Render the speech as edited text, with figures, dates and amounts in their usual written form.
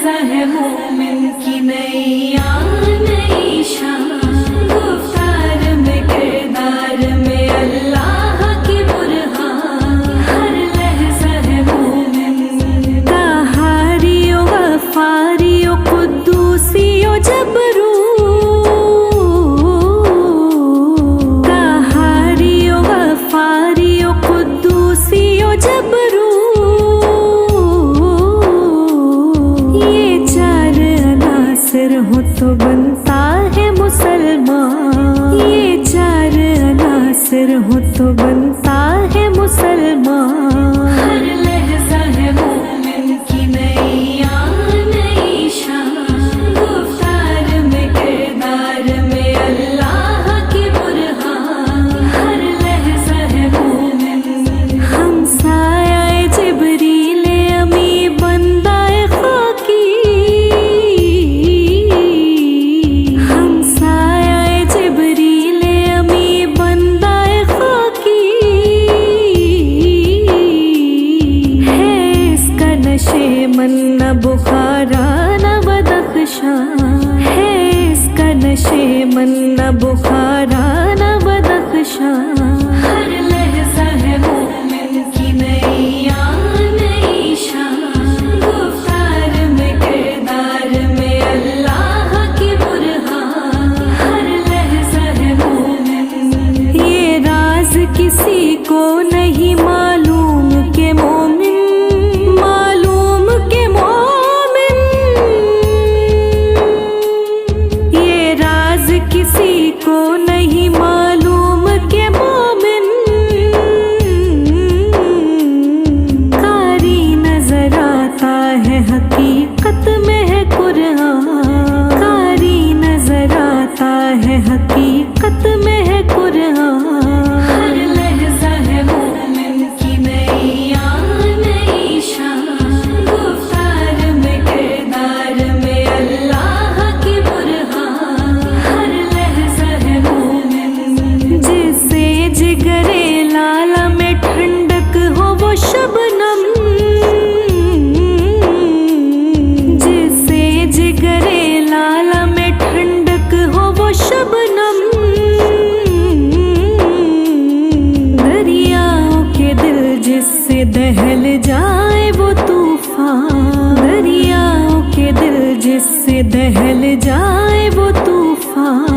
लहज़ा है मोमिन की नैया नई शान, गुफ्तार में किरदार में अल्लाह की बुरहान। हर लहज़ा है मोमिन। ताहारियो गफ़ारियो कुद्दूसियो जबरू, ताहारियो गफ़ारियो कुद्दूसियो जबरू, अनासर हो तो बनता है मुसलमान। ये चार अनासर हो तो बनता है मुसलमान। हर लहज़ा है मोमिन की नैया नई शान, गुफ्तार में किरदार में अल्लाह की बुरहान। हर लहज़ा है मोमिन। हम साया जिब्रील अमी बंदाए खाकी, मन्ना बुखारा न बदख्शां है इसका नशे मन्ना बुखारा न बदख्शां। हर लहज़ा है मोमिन की नैया नई शान, गुफ्तार में किरदार में अल्लाह की बुरहान। हर लहज़ा है मोमिन। ये राज किसी को नहीं मालूम के मोमिन, किसी को नहीं मालूम के मोमिन। कारी नजर आता है हकीकत में है कुरान, कारी नजर आता है हकीकत में है कुरान। हर लहज़ा है मोमिन की नैया नई शान, गुफ्तार में किरदार में अल्लाह की बुरहान। जिससे जिगरे लाला में ठंडक हो वो शबनम, जिससे जिगरे लाला में ठंडक हो वो शबनम। दरियाओं के दिल जिससे दहल जाए वो तूफान, दरियाओं के दिल जिससे दहल जाए वो तूफान।